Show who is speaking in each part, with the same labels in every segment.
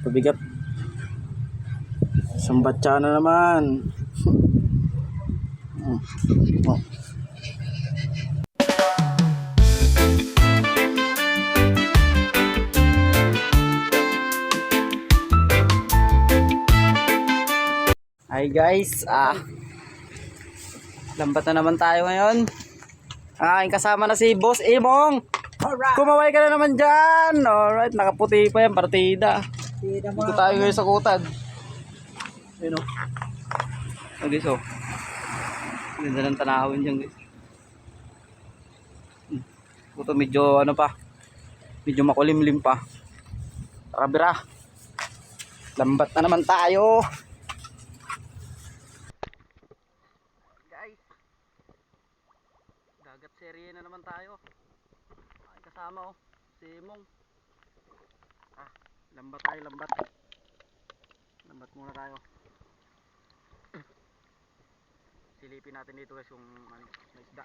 Speaker 1: Pabigat. Sambatsa na naman. Oh. Hi guys, lambat na naman tayo ngayon. Aking kasama na si Boss Imong. Kumaway ka na naman dyan. Alright, nakaputi pa yan, partida. Dito tayo ngayon sa kutad. Ayun o. Oh guys o. Ganda ng tanawin dyan guys. Ito medyo ano pa. Medyo makulimlim pa. Tara bira. Lambat na naman tayo. Guys. Dagat serye na naman tayo. Ay kasama oh. Si Imong. Lambat tayo, lambat. Lambat muna tayo. Silipin natin dito guys yung may isda.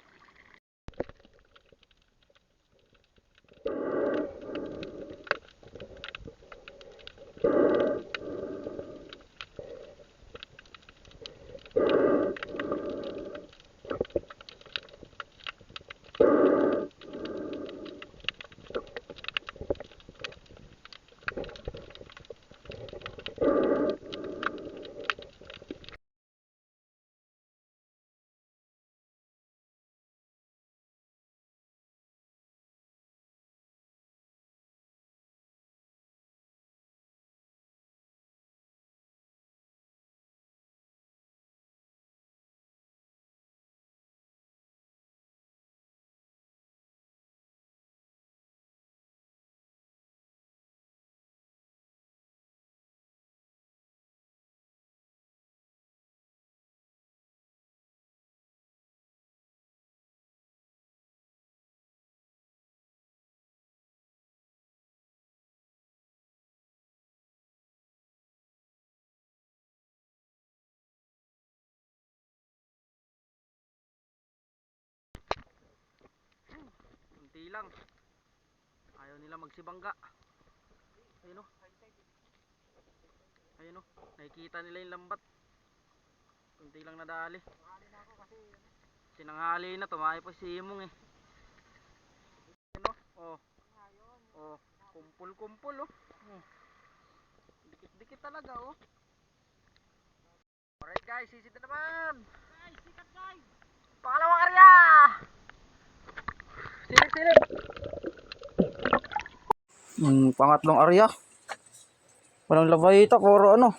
Speaker 1: Kunti lang. Ayaw nila magsibangga. Ayun o. Ayun o. Nakikita nila yung lambat. Kunti lang nadali. Sinanghali na. Tumayo pa si Imong eh. Ayun o. Oh. Oh. Kumpul-kumpul oh. Dikit-dikit talaga oh. Alright guys. Sisit na naman. Guys, sikat guys. Pangalawang area. Silip-silip. Pangatlong area. Walang labayita, puro ano.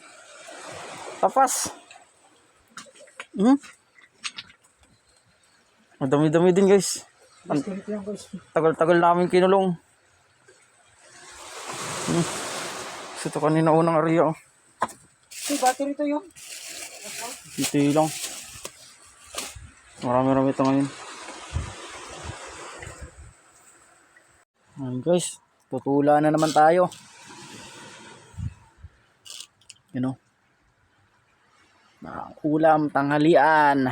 Speaker 1: Tapas. Madami-dami din guys. Tagal-tagal namin kinulong. Ito kanina unang area oh.
Speaker 2: Battery to yun.
Speaker 1: Dito lang. Marami-rami ito ngayon. Ayan guys, tutula na naman tayo. You know, ulam tanghalian.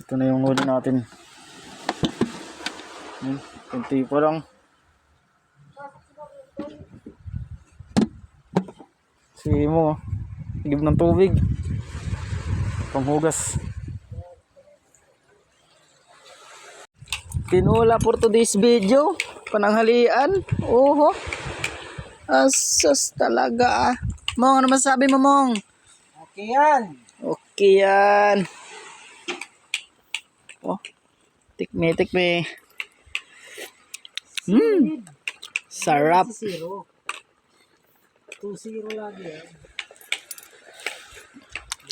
Speaker 1: Ito na yung huli natin. Kunti pa lang. Si mo, higib ng tubig. Panghugas. Tinula for today's video. Pananghalian. Oho. Asas talaga ah. Mong, ano masabi mo Mong?
Speaker 2: Okay yan.
Speaker 1: Okay yan. Oh. Tikme, tikme. Sarap.
Speaker 2: 2-0 lagi eh.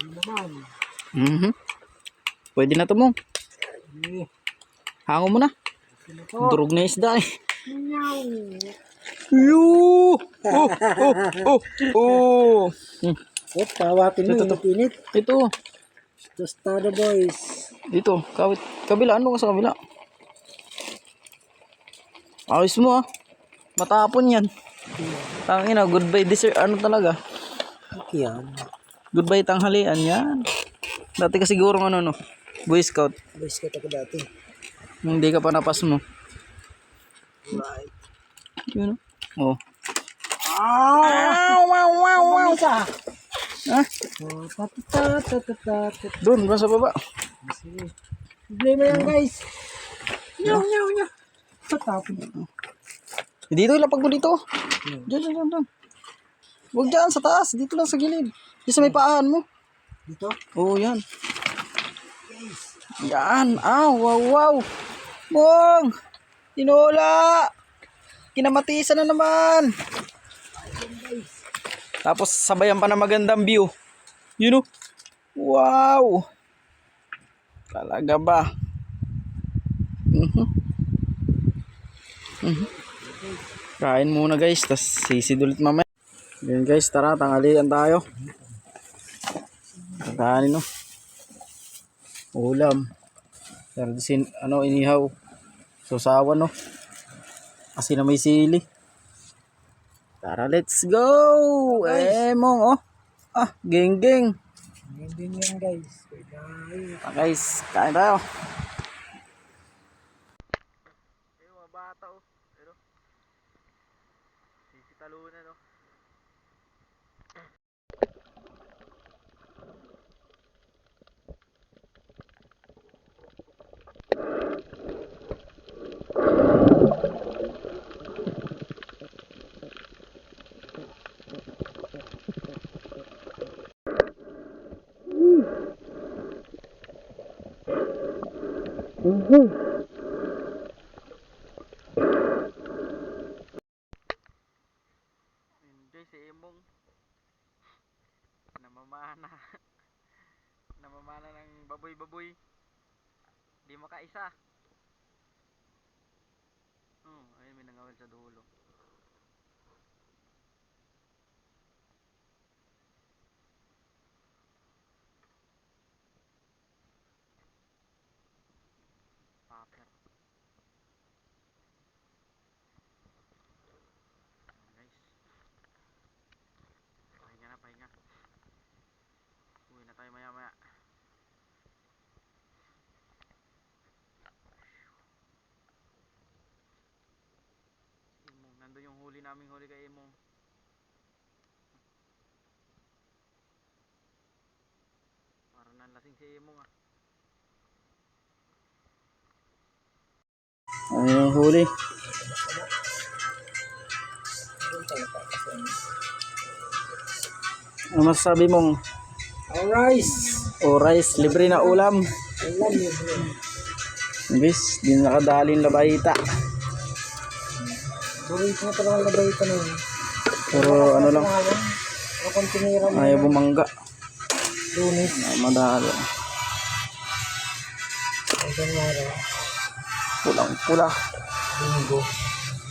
Speaker 2: Ayun naman.
Speaker 1: Pwede na to Mong. Hango mo na.
Speaker 2: Oh.
Speaker 1: Durog na isda eh.
Speaker 2: Meow.
Speaker 1: Yoo! Oh.
Speaker 2: Tawatin mo yung pinit.
Speaker 1: Ito.
Speaker 2: Tostada boys.
Speaker 1: Dito. Kabila. Ano ka sa kabila? Ayos mo ah. Matapon yan. Tangina. Goodbye dessert. Ano talaga?
Speaker 2: Okay yan.
Speaker 1: Goodbye tanghalian yan. Dati ka siguro ano no. Boy Scout.
Speaker 2: Boys ka ako dati.
Speaker 1: Hindi ka pa napas mo.
Speaker 2: Right.
Speaker 1: Yun oh.
Speaker 2: Wow. Isa.
Speaker 1: Ha? Doon, ba sa baba?
Speaker 2: Problema yan guys. Nyaw. Patapon.
Speaker 1: Dito, ilapag mo dito. Diyan. Huwag dyan, sa taas. Dito lang sa gilid. Diyan sa may paan mo.
Speaker 2: Dito?
Speaker 1: Oo, yan. Yan. Wow. Bong! Tinola! Kinamatisan na naman. Tapos sabayan pa na magandang view. Yun o. Wow! Talaga ba? Kain muna guys, tas sisid ulit mamaya. Yan guys, tara, tanghalian tayo. Kakanin no. Ulam. Sardisin, inihaw. Susawan no. Kasi na may sili. Tara, let's go! Emong, geng.
Speaker 2: Hindi yan guys.
Speaker 1: Guys, kain tayo. Mga bata pero sisitalunan Hindi si Emong namamana ng baboy di makaisa. Ayun, may nangawal sa dulo. Paper. Guys, pahinga. Uwi na tayo maya. Emong, nandun yung huli kay Emong. Parang nanlasing si Emong Ayun yung huli. Ano masasabi mong? Rice, libre na ulam. Bis, di nakadaling labayita.
Speaker 2: Sulit na talaga labayita na yun.
Speaker 1: Pero ano lang, ayaw bumangga.
Speaker 2: Lunes.
Speaker 1: Madalo. Pulang-pula.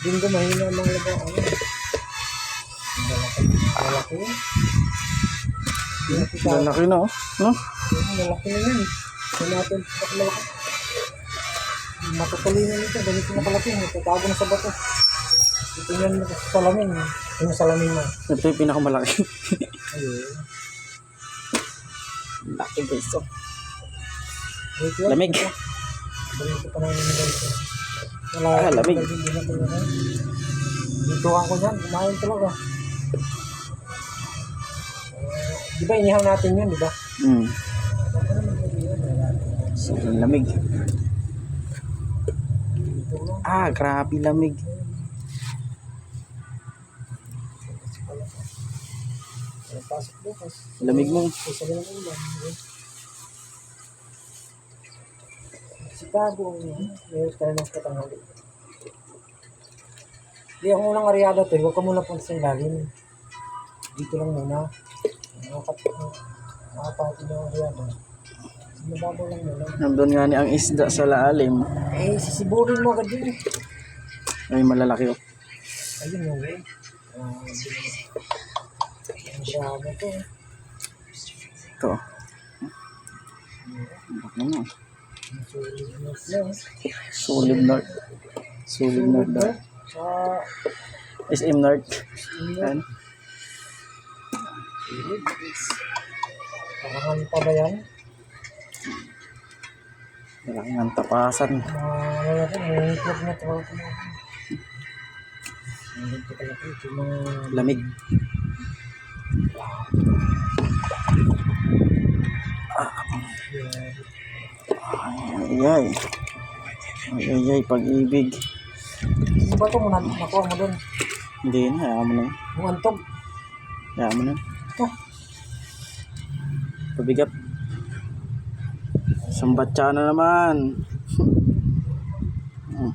Speaker 2: Linggo mahina ang mga labaw. Malaki.
Speaker 1: Malaki na no?
Speaker 2: Malaki na yan. Natin pakalaki. Matutulinan nito. Ganito na kalaki. Tatago na sa bato. Ito yan sa salamin. Yung salamin mo.
Speaker 1: Ito yung pinakamalaki.
Speaker 2: Ayun.
Speaker 1: Laki guys. Lamig.
Speaker 2: Ganito pa namin nito.
Speaker 1: Lamig.
Speaker 2: Dito ako yan. Kumain talaga. Di ba inihaw natin yun, di ba?
Speaker 1: Sobrang lamig. Grabe lamig.
Speaker 2: Pasok bukas.
Speaker 1: Lamig mo.
Speaker 2: Isa lang ulan. Chicago. Meron tayo ng katanghali. Hindi ako munang aryada to. Huwag ka muna punta sa lalim. Dito lang muna. Nakapatid ng aryada. Mababaw lang muna.
Speaker 1: Nandun nga ni ang isda sa lalim.
Speaker 2: Sisiburin mo agad yun.
Speaker 1: Ay, malalaki
Speaker 2: Ayun yung way. Grabe to.
Speaker 1: Ito. Ano? Solid North. SM North. Ayan.
Speaker 2: Parangan pa ba yan?
Speaker 1: Kailangan tapasan.
Speaker 2: Lalaki, nangiklog na trabaho. Ang ganito kalaki. Ito yung mga
Speaker 1: Lamig. Ay, ay, pag-ibig.
Speaker 2: Ano ba ito mo nakuha mo doon?
Speaker 1: Hindi na, hayaan mo na.
Speaker 2: Yung antog.
Speaker 1: Hayaan mo na.
Speaker 2: Ito.
Speaker 1: Pabigat. Sambatsa na naman. Oh.